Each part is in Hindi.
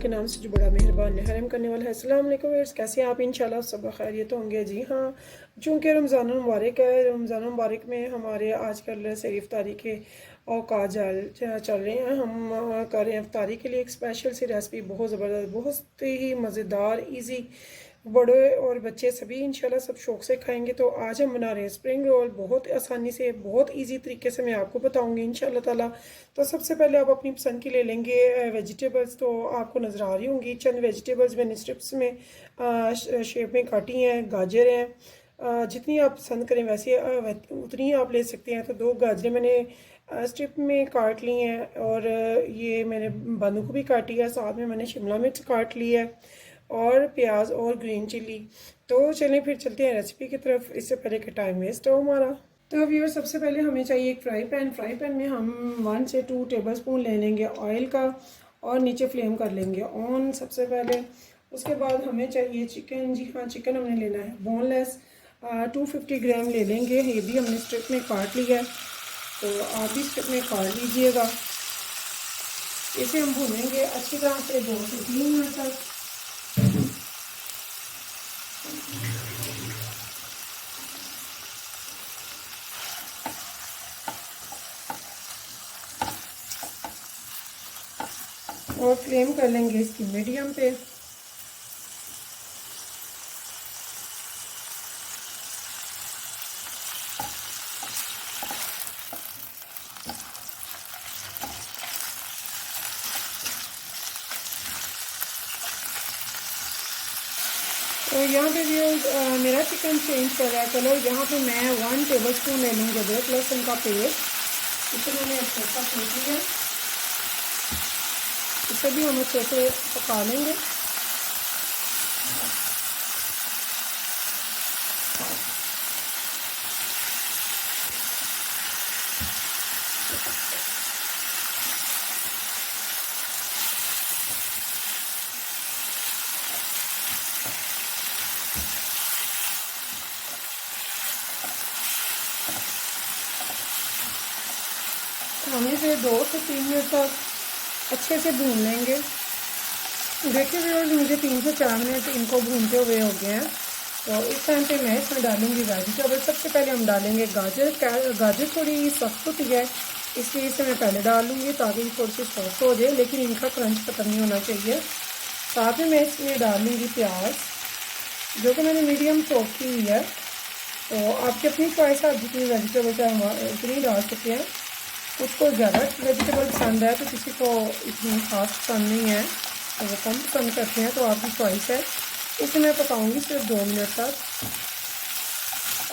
के नाम से जो बड़ा मेहरबान रहम करने वाला है। अस्सलाम वालेकुम व्यूअर्स, कैसे हैं आप? इंशाल्लाह सब खैरियत होंगे। जी हाँ, चूँकि रमज़ान मुबारक है, रमज़ान मुबारक में हमारे आजकल सहरी इफ्तारी के औकात चल रहे हैं। हम कर रहे हैं इफ्तारी के लिए एक स्पेशल सी रेसिपी, बहुत ज़बरदस्त, बहुत ही मज़ेदार, इजी, बड़े और बच्चे सभी इंशाल्लाह सब शौक़ से खाएंगे। तो आज हम बना रहे हैं स्प्रिंग रोल, बहुत आसानी से, बहुत इजी तरीके से मैं आपको बताऊंगी इंशाल्लाह ताला। तो सबसे पहले आप अपनी पसंद की ले लेंगे वेजिटेबल्स। तो आपको नज़र आ रही होंगी चंद वेजिटेबल्स मैंने स्ट्रिप्स में शेप में काटी हैं। गाजर हैं, जितनी आप पसंद करें वैसे उतनी ही आप ले सकते हैं। तो 2 गाजरें मैंने स्ट्रिप में काट ली हैं, और ये मैंने बंद गोभी काटी है, साथ में मैंने शिमला मिर्च काट ली है, और प्याज और ग्रीन चिली। तो चलें फिर चलते हैं रेसिपी की तरफ, इससे पहले कि टाइम वेस्ट हो हमारा। तो व्यूअर, सबसे पहले हमें चाहिए एक फ्राई पैन में हम 1 से 2 टेबलस्पून ले लेंगे ऑयल का, और नीचे फ्लेम कर लेंगे ऑन सबसे पहले। उसके बाद हमें चाहिए चिकन। जी हाँ, चिकन हमने लेना है बोनलेस, 250 ग्राम ले लेंगे। ये भी हमने स्ट्रिप में काट लिया है, तो आप भी स्ट्रिप में काट लीजिएगा। इसे हम भूनेंगे अच्छी तरह से 2 से 3 मिनट तक। और फ्लेम कर लेंगे इसकी मीडियम पे। तो यहाँ पे भी मेरा चिकन चेंज कर रहा है कलर। यहाँ पे मैं 1 टेबलस्पून ले लूँगी अदरक लहसुन का पेस्ट। इसे मैंने अच्छे से फेंट लिया, इसे भी हम अच्छे से पका लेंगे। हम इसे 2 से 3 मिनट तक अच्छे से भून लेंगे। देखिए व्यूअर्स, मुझे 3 से 4 मिनट इनको भूनते हुए हो गए हैं। तो इस टाइम पे मैं इसमें डालूंगी वेजिटेबल। सबसे पहले हम डालेंगे गाजर। गाजर थोड़ी सख्त होती है, इसलिए इसे मैं पहले डाल लूँगी ताकि थोड़ी सी सॉफ्ट हो जाए, लेकिन इनका क्रंच खत्म नहीं होना चाहिए। साथ में मैं इसमें डाल लूँगी प्याज, जो कि मैंने मीडियम चॉप की हुई है। तो आपकी अपनी चॉइस है, आप जितनी वेजिटेबल चाहे उतनी डाल सकते हैं। कुछ को ज़्यादा वेजिटेबल पसंद है, तो किसी को इतनी खास पसंद नहीं है, तो वो कम पसंद करते हैं, तो आपकी चॉइस है। इसे मैं पकाऊंगी सिर्फ 2 मिनट तक,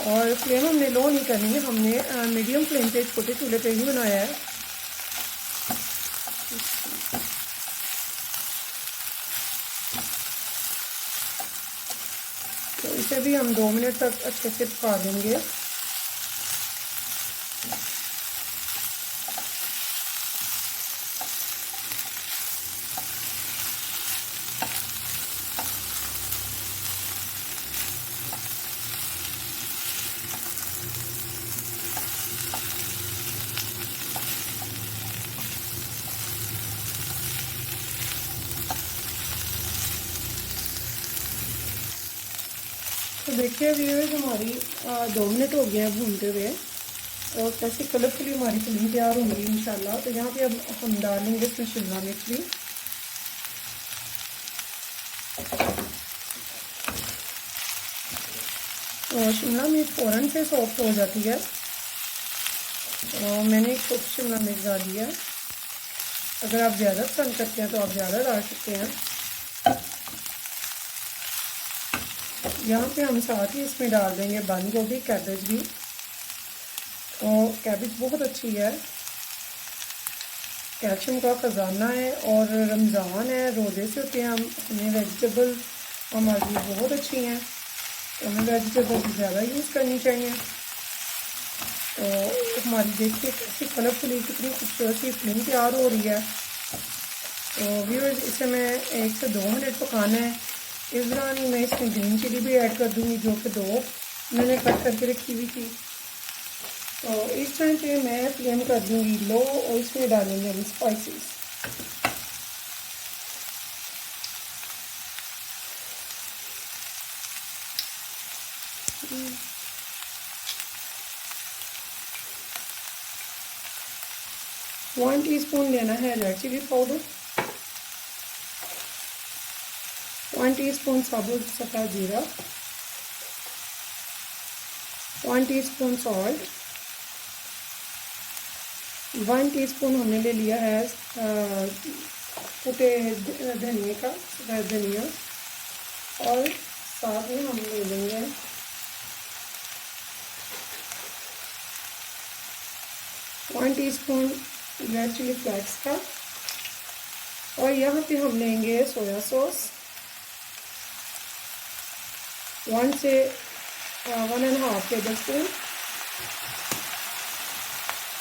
और फ्लेम हमने लो नहीं करनी है, हमने मीडियम फ्लेम पे छोटे चूल्हे पे ही बनाया है। तो इसे भी हम 2 मिनट तक अच्छे से पका देंगे। तो देखिए व्यूअर्स, हमारी 2 मिनट हो गया है भूनते हुए, और कैसे कलरफुली हमारी फिलिंग तैयार होंगी इंशाल्लाह। तो यहाँ पे अब हम डालेंगे इसमें शिमला मिर्च भी। और शिमला मिर्च फ़ौरन से सॉफ्ट हो जाती है, और मैंने एक छोटी शिमला मिर्च डाली है। अगर आप ज़्यादा पसंद करते हैं तो आप ज़्यादा डाल सकते हैं। यहाँ पे हम साथ ही इसमें डाल देंगे बंद गोभी, कैबेज भी। और कैबेज बहुत अच्छी है, कैल्शियम का ख़जाना है, और रमज़ान है, रोज़े से होते हैं हम, हमें वेजिटेबल हमारी बहुत अच्छी हैं, तो हमें वेजिटेबल ज़्यादा यूज़ करनी चाहिए। तो हमारी देखिए कैसी कलरफुली, कितनी खूबसूरत सी फिल्म तैयार हो रही है। तो व्यूअर्स, इसे मैं 1 से 2 मिनट पकाना है। इस दौरान ही मैं इसमें ग्रीन चिली भी ऐड कर दूँगी, जो कि 2 मैंने कट करके रखी हुई थी। तो इस टाइम पे मैं फ्लेम कर दूँगी लो, और इसमें डालेंगे हम स्पाइसेस। 1 टीस्पून लेना है रेड चिली पाउडर, 1 टीस्पून साबुत सफ़ेद जीरा, 1 टीस्पून सॉल्ट, 1 टीस्पून हमने ले लिया है कुटे धनिए का, सफ़ेद धनिया, और साथ में हम ले लेंगे 1 टीस्पून रेड चिली फ्लेक्स का, और यहाँ पे हम लेंगे सोया सॉस 1 से 1.5 टेबल स्पून।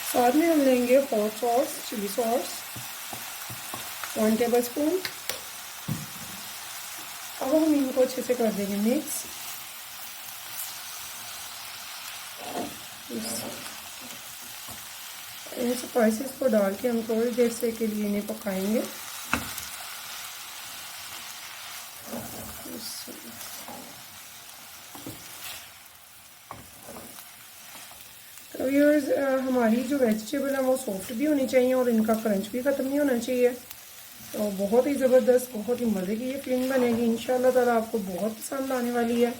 साथ में हम लेंगे hot sauce, chilli sauce 1 tablespoon. अब हम इनको अच्छे से कर देंगे मिक्स। इन स्पाइसेस को डाल के हम थोड़ी देर से के लिए इन्हें पकाएंगे। तो व्यूअर्स, हमारी जो वेजिटेबल है वो सॉफ्ट भी होनी चाहिए और इनका क्रंच भी ख़त्म नहीं होना चाहिए। तो बहुत ही ज़बरदस्त, बहुत ही मज़े की ये फिलिंग बनेगी इंशाल्लाह ताला, आपको बहुत पसंद आने वाली है।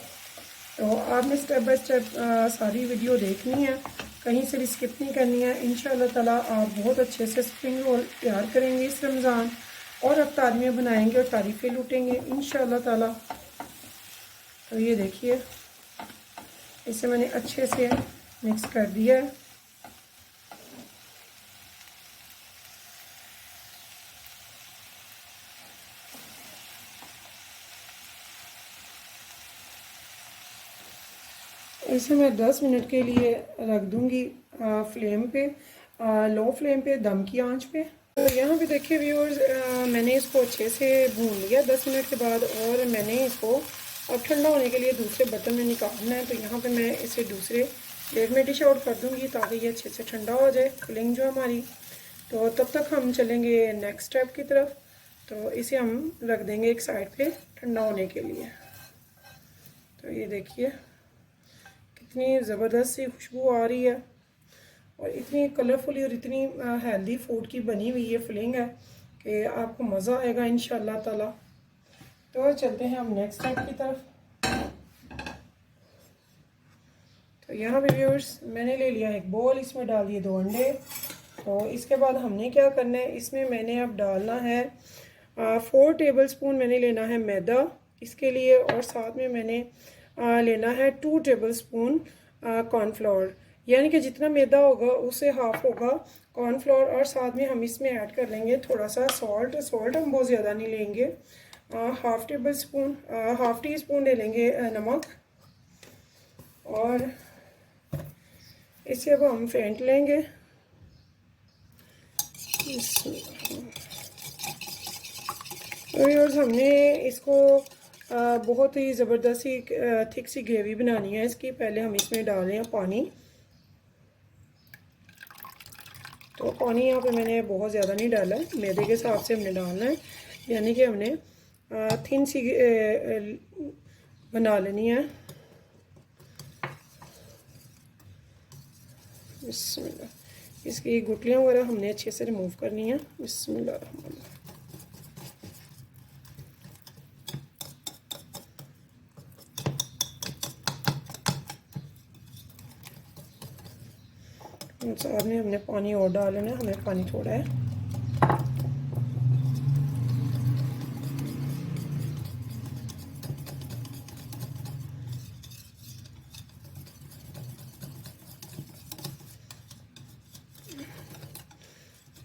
तो आपने स्टेप बाय स्टेप सारी वीडियो देखनी है, कहीं से भी स्किप नहीं करनी है। इंशाल्लाह ताला आप बहुत अच्छे से स्प्रिंग रोल तैयार करेंगे इस रमज़ान, और अफ्तार में बनाएंगे और तारीफ़ें लूटेंगे इंशाल्लाह ताला। तो ये देखिए, इसे मैंने अच्छे से मिक्स कर दिया है। इसे मैं 10 मिनट के लिए रख दूंगी फ्लेम पे, लो फ्लेम पे, दम की आंच पे। तो यहाँ पे देखिए व्यूअर्स, मैंने इसको अच्छे से भून लिया 10 मिनट के बाद, और मैंने इसको अब ठंडा होने के लिए दूसरे बर्तन में निकालना है। तो यहाँ पे मैं इसे दूसरे प्लेट में डिश आउट कर दूँगी ताकि ये अच्छे से ठंडा हो जाए फिलिंग जो हमारी। तो तब तक हम चलेंगे नेक्स्ट स्टेप की तरफ। तो इसे हम रख देंगे एक साइड पे ठंडा होने के लिए। तो ये देखिए इतनी ज़बरदस्त सी खुशबू आ रही है, और इतनी कलरफुली और इतनी हेल्दी फूड की बनी हुई ये फिलिंग है कि आपको मज़ा आएगा इंशाल्लाह ताला। तो चलते हैं हम नेक्स्ट स्टेप की तरफ। तो यहाँ पे व्यूअर्स, मैंने ले लिया एक बोल, इसमें डाल दिए 2 अंडे। तो इसके बाद हमने क्या करना है, इसमें मैंने अब डालना है 4 टेबल स्पून मैंने लेना है मैदा इसके लिए, और साथ में मैंने लेना है 2 टेबल स्पून कॉर्नफ्लोर, यानी कि जितना मैदा होगा उससे हाफ होगा कॉर्नफ्लोर, और साथ में हम इसमें ऐड कर लेंगे थोड़ा सा सॉल्ट। सॉल्ट हम बहुत ज़्यादा नहीं लेंगे, हाफ टी स्पून ले लेंगे नमक, और इसे अब हम फेंट लेंगे। और हमने इसको बहुत ही ज़बरदस्त सी थिक सी ग्रेवी बनानी है इसकी। पहले हम इसमें डाल रहे हैं पानी। तो पानी यहाँ पे मैंने बहुत ज़्यादा नहीं डाला है, मैदे के हिसाब से हमने डालना है, यानी कि हमने थिन सी बना लेनी है। बिस्मिल्लाह, इसकी गुठलियाँ वगैरह हमने अच्छे से रिमूव करनी है। बिस्मिल्लाह। साथ में हमने पानी और डाल लेना है, हमें पानी थोड़ा है।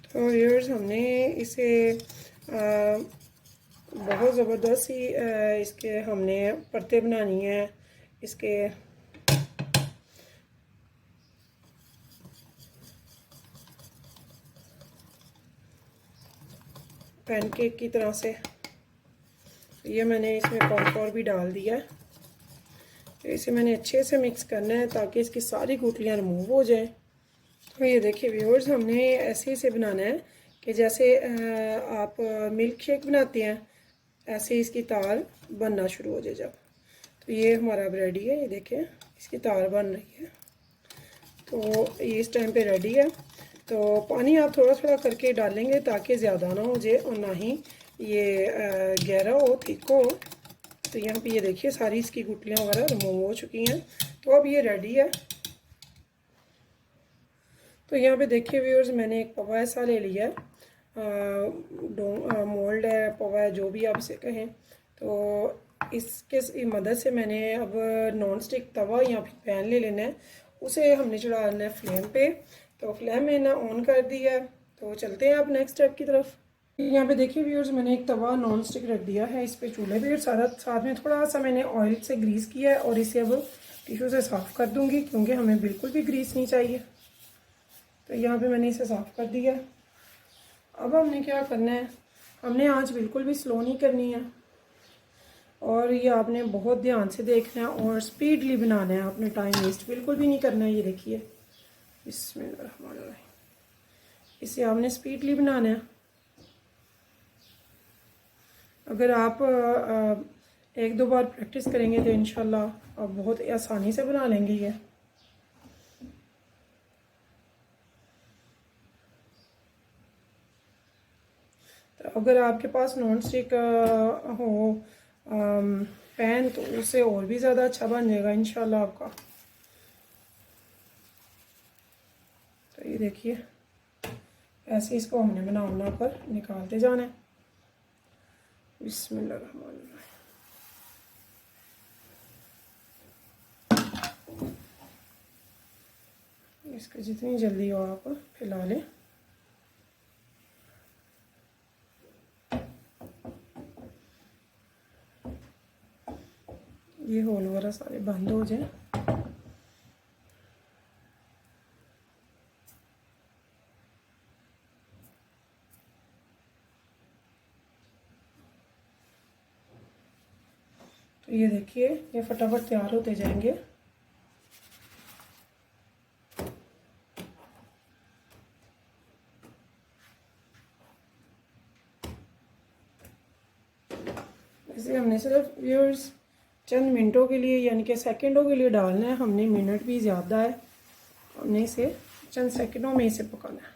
तो व्यूअर्स, हमने इसे बहुत ज़बरदस्त सी इसके हमने परतें बनानी है इसके। पैनकेक की तरह से। ये मैंने इसमें कॉर्नफ्लोर भी डाल दिया है। तो इसे मैंने अच्छे से मिक्स करना है ताकि इसकी सारी गुठलियाँ रिमूव हो जाए। तो ये देखिए व्यूअर्स, हमने ऐसे ही से बनाना है कि जैसे आप मिल्क शेक बनाते हैं, ऐसे इसकी तार बनना शुरू हो जाए जब। तो ये हमारा अब रेडी है, ये देखें इसकी तार बन रही है। तो ये इस टाइम पे रेडी है। तो पानी आप थोड़ा थोड़ा करके डालेंगे ताकि ज़्यादा ना हो जाए और ना ही ये गहरा हो, थिक हो। तो यहाँ पे ये देखिए सारी इसकी गुठलियाँ वगैरह रिमूव हो चुकी हैं। तो अब ये रेडी है। तो यहाँ पे देखिए व्यूअर्स, मैंने एक पवा ऐसा ले लिया है, मोल्ड है, पवा है, जो भी आप इसे कहें। तो इसके मदद से मैंने अब नॉन स्टिक तवा या फिर पैन ले लेना है, उसे हमने चढ़ाना है फ्लेम पे। तो फ्लेम मैंने ऑन कर दिया है। तो चलते हैं आप नेक्स्ट स्टेप की तरफ। यहाँ पे देखिए व्यूअर्स, मैंने एक तवा नॉन स्टिक रख दिया है इस पे चूल्हे पे, और साथ में थोड़ा सा मैंने ऑयल से ग्रीस किया है और इसे अब टिश्यू से साफ़ कर दूँगी क्योंकि हमें बिल्कुल भी ग्रीस नहीं चाहिए। तो यहाँ पे मैंने इसे साफ़ कर दिया। अब हमने क्या करना है, हमने आँच बिल्कुल भी स्लो नहीं करनी है और ये आपने बहुत ध्यान से देखना है और स्पीडली बनाना है, आपने टाइम वेस्ट बिल्कुल भी नहीं करना है। ये देखिए, बिस्मिल्लाह, इसे आपने स्पीडली बनाना है। अगर आप एक दो बार प्रैक्टिस करेंगे तो इंशाल्लाह आप बहुत आसानी से बना लेंगे ये। तो अगर आपके पास नॉन स्टिक हो पैन तो उससे और भी ज़्यादा अच्छा बन जाएगा इंशाल्लाह आपका। तो ये देखिए, ऐसे इसको हमने बना कर निकालते जाना है। बिस्मिल्लाह। इसको जितनी जल्दी हो आप फैला लें। ये होल वगैरह सारे बंद हो जाए। तो ये देखिए, ये फटाफट तैयार होते जाएंगे। इसे हमने सिर्फ व्यूअर्स चंद मिनटों के लिए यानी कि सेकंडों के लिए डालना है, हमने मिनट भी ज़्यादा है, हमने इसे चंद सेकंडों में इसे पकाना है।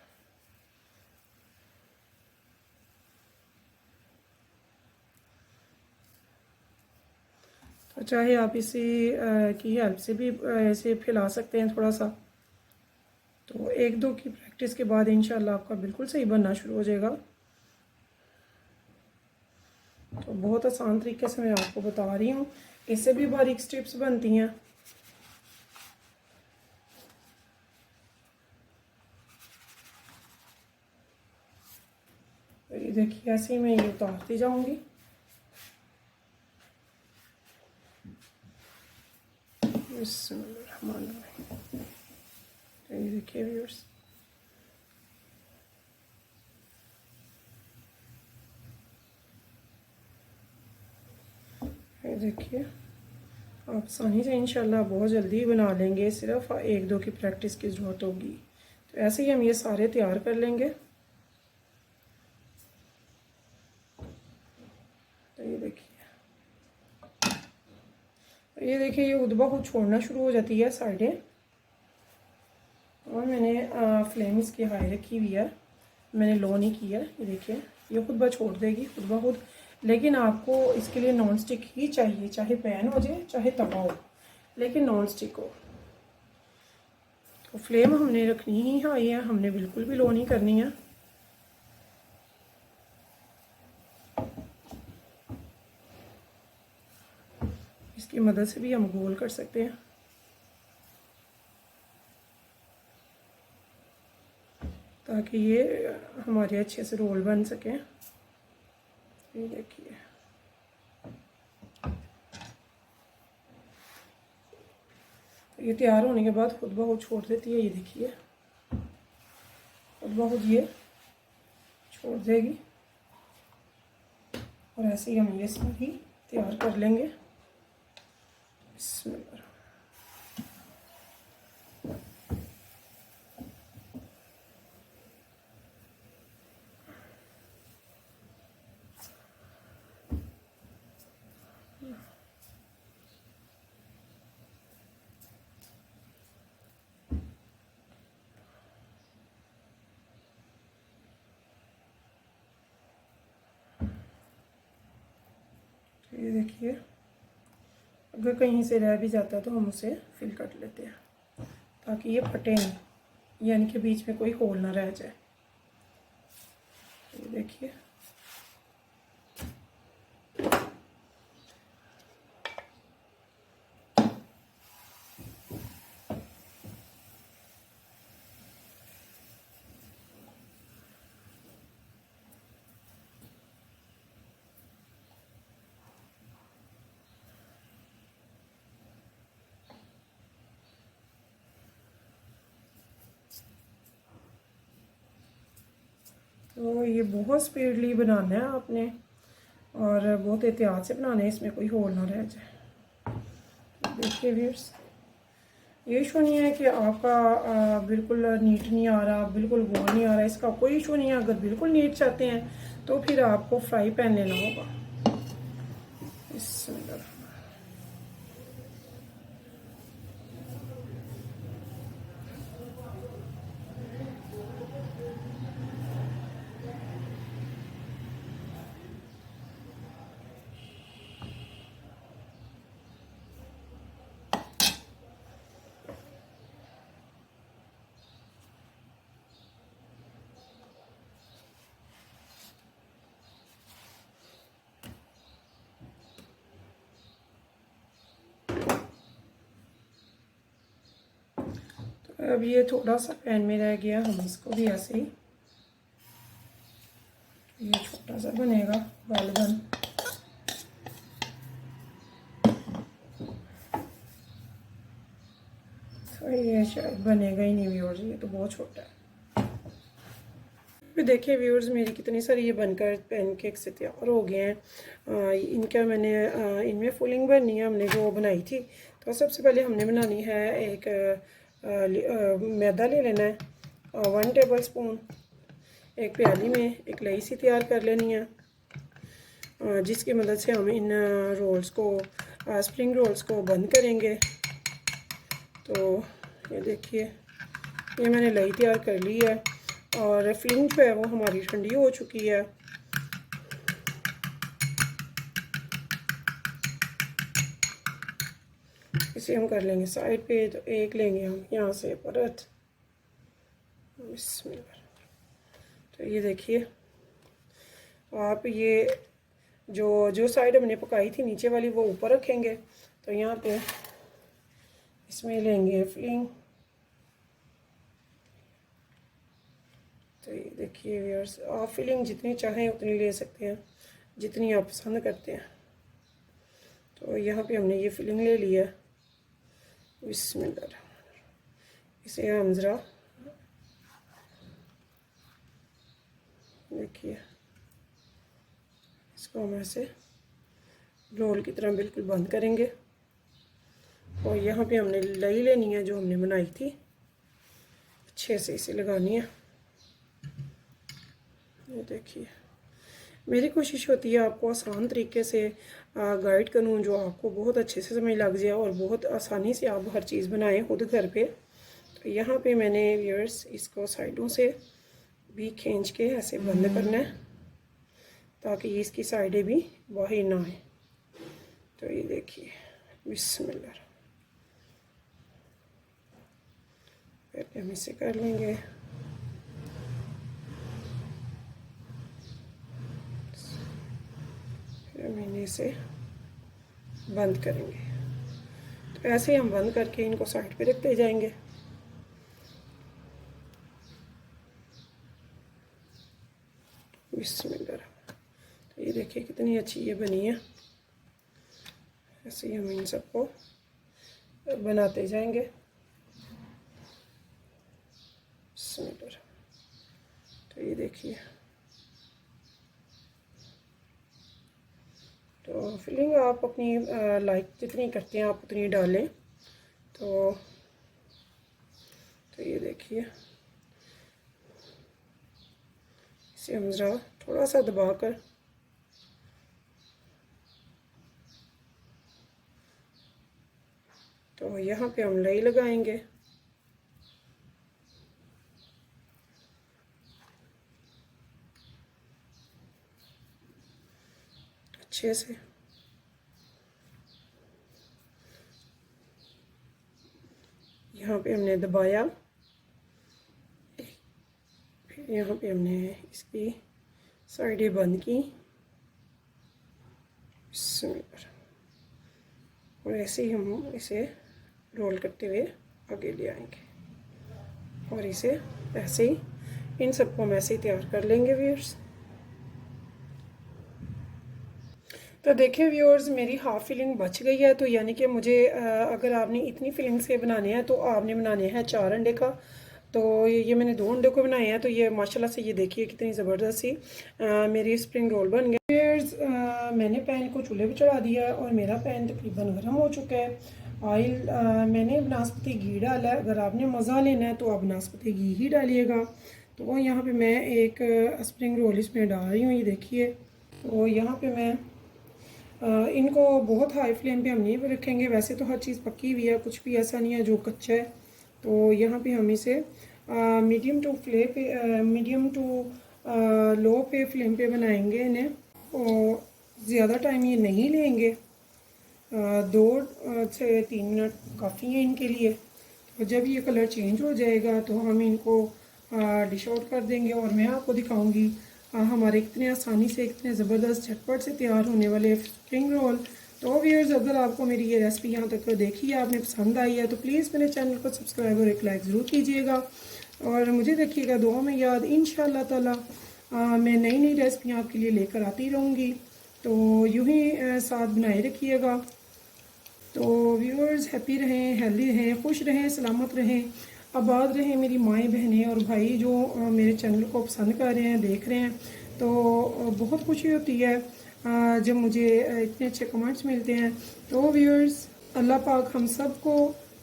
तो चाहे आप इसी की हेल्प से भी ऐसे फैला सकते हैं थोड़ा सा। तो एक दो की प्रैक्टिस के बाद इंशाल्लाह आपका बिल्कुल सही बनना शुरू हो जाएगा। तो बहुत आसान तरीके से मैं आपको बता रही हूँ, इससे भी बारीक स्ट्रिप्स बनती हैं। तो ये देखिए, ऐसे ही मैं ये उतारती जाऊंगी। तो ये देखिए व्यूअर्स, ये देखिए, आप आसानी से इंशाल्लाह बहुत जल्दी बना लेंगे, सिर्फ एक दो की प्रैक्टिस की ज़रूरत होगी। तो ऐसे ही हम ये सारे तैयार कर लेंगे। तो ये देखिए, ये देखिए, ये उदबा खुद छोड़ना शुरू हो जाती है साइडें, और मैंने फ्लेम इसकी हाई रखी हुई है, मैंने लो नहीं किया। ये देखिए, ये खुद ब छोड़ देगी खुद ब खुद। लेकिन आपको इसके लिए नॉन स्टिक ही चाहिए, चाहे पैन हो जाए चाहे तवा हो, लेकिन नॉन स्टिक हो। तो फ्लेम हमने रखनी ही हाई है, हमने बिल्कुल भी लो नहीं करनी है। इसकी मदद से भी हम गोल कर सकते हैं ताकि ये हमारे अच्छे से रोल बन सके। ये देखिए, ये तैयार होने के बाद खुद ब खुद छोड़ देती है। ये देखिए, खुद ब खुद ये छोड़ देगी और ऐसे ही हम ये सारी तैयार कर लेंगे। बिस्मिल्लाह। ये देखिए, अगर कहीं से रह भी जाता है तो हम उसे फिल कर लेते हैं ताकि ये फटे नहीं, यानी कि बीच में कोई होल ना रह जाए। ये देखिए, तो ये बहुत स्पीडली बनाना है आपने और बहुत एहतियात से बनाना है, इसमें कोई होल ना रह जाए। देखिए व्यूअर्स, ये इशू नहीं है कि आपका बिल्कुल नीट नहीं आ रहा, बिल्कुल गोल नहीं आ रहा, इसका कोई इशू नहीं है। अगर बिल्कुल नीट चाहते हैं तो फिर आपको फ्राई पैन लेना होगा। इसमें अब ये थोड़ा सा पैन में रह गया, हम इसको भी ऐसे ही, ये छोटा सा बनेगा बॉल बन। तो ये शायद बनेगा ही नहीं व्यूअर्स, ये तो बहुत छोटा है। फिर देखिए व्यूअर्स, मेरी कितनी सारी ये बनकर पैनकेक से तैयार हो गए हैं। इनका मैंने इनमें फुलिंग बननी है, हमने जो बनाई थी। तो सबसे पहले हमने बनानी है एक मैदा ले लेना है 1 टेबल स्पून। एक प्याली में एक लई सी तैयार कर लेनी है, जिसकी मदद से हम इन रोल्स को स्प्रिंग रोल्स को बंद करेंगे। तो ये देखिए, ये मैंने लई तैयार कर ली है और फिलिंग जो है वो हमारी ठंडी हो चुकी है। इसे हम कर लेंगे साइड पे। तो एक लेंगे हम यहाँ से परत, बिस्मिल्लाह। तो ये देखिए, आप ये जो जो साइड हमने पकाई थी नीचे वाली वो ऊपर रखेंगे। तो यहाँ पे इसमें लेंगे फिलिंग। तो ये देखिए व्यूअर्स, आप फिलिंग जितनी चाहें उतनी ले सकते हैं, जितनी आप पसंद करते हैं। तो यहाँ पे हमने ये फिलिंग ले लिया, बिस्मिल्लाह। इसे हम ज़रा देखिए, इसको हम ऐसे रोल की तरह बिल्कुल बंद करेंगे। और यहाँ पे हमने लई लेनी है जो हमने बनाई थी, अच्छे से इसे लगानी है। ये देखिए, मेरी कोशिश होती है आपको आसान तरीके से गाइड करूँ, जो आपको बहुत अच्छे से समझ लग जाए और बहुत आसानी से आप हर चीज़ बनाएं खुद घर पे। तो यहाँ पे मैंने व्यूअर्स इसको साइडों से भी खींच के ऐसे बंद करना है ताकि इसकी साइडें भी बाहर ना आए। तो ये देखिए, बिस्मिल्लाह। पहले हम इसे कर लेंगे, फिर हम इसे बंद करेंगे। तो ऐसे ही हम बंद करके इनको साइड पे रखते जाएंगे। बिस्मिल्लाह। तो ये देखिए कितनी अच्छी ये बनी है। ऐसे ही हम इन सबको बनाते जाएंगे। बिस्मिल्लाह। तो ये देखिए, तो फिलिंग आप अपनी लाइक जितनी करते हैं आप उतनी डालें। तो ये देखिए, इसे हम ज़रा थोड़ा सा दबा कर तो यहाँ पे हम लई लगाएंगे। अच्छे से पे हमने दबाया, फिर यहाँ पे हमने इसकी साइडें बंद की और ऐसे ही हम इसे रोल करते हुए आगे ले आएंगे और इसे ऐसे ही इन सबको हम ऐसे ही तैयार कर लेंगे व्यूअर्स। तो देखिए व्यूअर्स, मेरी हाफ़ फिलिंग बच गई है। तो यानी कि मुझे अगर आपने इतनी फिलिंग्स के बनाने हैं तो आपने बनाने हैं 4 अंडे का। तो ये मैंने 2 अंडे को बनाए हैं। तो ये माशाल्लाह से ये देखिए कितनी ज़बरदस्त सी मेरी स्प्रिंग रोल बन गए व्यूअर्स। मैंने पैन को चूल्हे पे चढ़ा दिया और मेरा पैन तकरीबन गर्म हो चुका है। ऑयल मैंने बनास्पति घी डाला है। अगर आपने मज़ा लेना है तो आप बनास्पति घी ही डालिएगा। तो यहाँ पे मैं एक स्प्रिंग रोल इसमें डाल रही हूँ, ये देखिए। तो यहाँ पे मैं इनको बहुत हाई फ्लेम पे हम नहीं रखेंगे। वैसे तो हर चीज़ पकी हुई है, कुछ भी ऐसा नहीं है जो कच्चा है। तो यहाँ पे हम इसे मीडियम टू लो पे फ्लेम पे बनाएंगे इन्हें। और ज़्यादा टाइम ये नहीं लेंगे, 2 से 3 मिनट काफ़ी है इनके लिए। तो जब ये कलर चेंज हो जाएगा तो हम इनको डिश आउट कर देंगे और मैं आपको दिखाऊंगी हमारे कितने आसानी से, कितने ज़बरदस्त झटपट से तैयार होने वाले स्प्रिंग रोल। तो व्यूअर्स, अगर आपको मेरी ये रेसिपी यहाँ तक देखी है, आपने पसंद आई है, तो प्लीज़ मेरे चैनल को सब्सक्राइब और एक लाइक ज़रूर कीजिएगा और मुझे देखिएगा दुआ में याद। इंशाअल्लाह ताला मैं नई नई रेसिपियाँ आपके लिए लेकर आती रहूँगी। तो यूँ ही साथ बनाए रखिएगा। तो व्यूअर्स, हैप्पी रहें, हेल्दी रहें, खुश रहें, सलामत रहें, आबाद रहें मेरी माएँ बहनें और भाई जो मेरे चैनल को पसंद कर रहे हैं, देख रहे हैं। तो बहुत खुशी होती है जब मुझे इतने अच्छे कमेंट्स मिलते हैं। तो व्यूअर्स, अल्लाह पाक हम सब को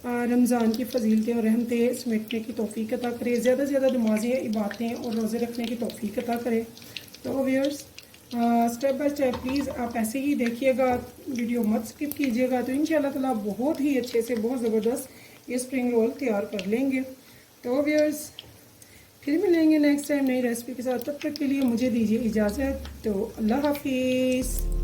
रमज़ान की फ़जीलतें और रहमतें समेटने की तौफीक अता करे, ज़्यादा से ज़्यादा नमाज़ें, इबादतें और रोज़े रखने की तौफीक अता करे। तो viewers, step by step please आप ऐसे ही देखिएगा, वीडियो मत स्किप कीजिएगा। तो इंशाअल्लाह ताला बहुत ही अच्छे से, बहुत ज़बरदस्त ये स्प्रिंग रोल तैयार कर लेंगे। तो व्यूअर्स, फिर मिलेंगे नेक्स्ट टाइम नई रेसिपी के साथ। तब तक के लिए मुझे दीजिए इजाज़त। तो अल्लाह हाफिज़।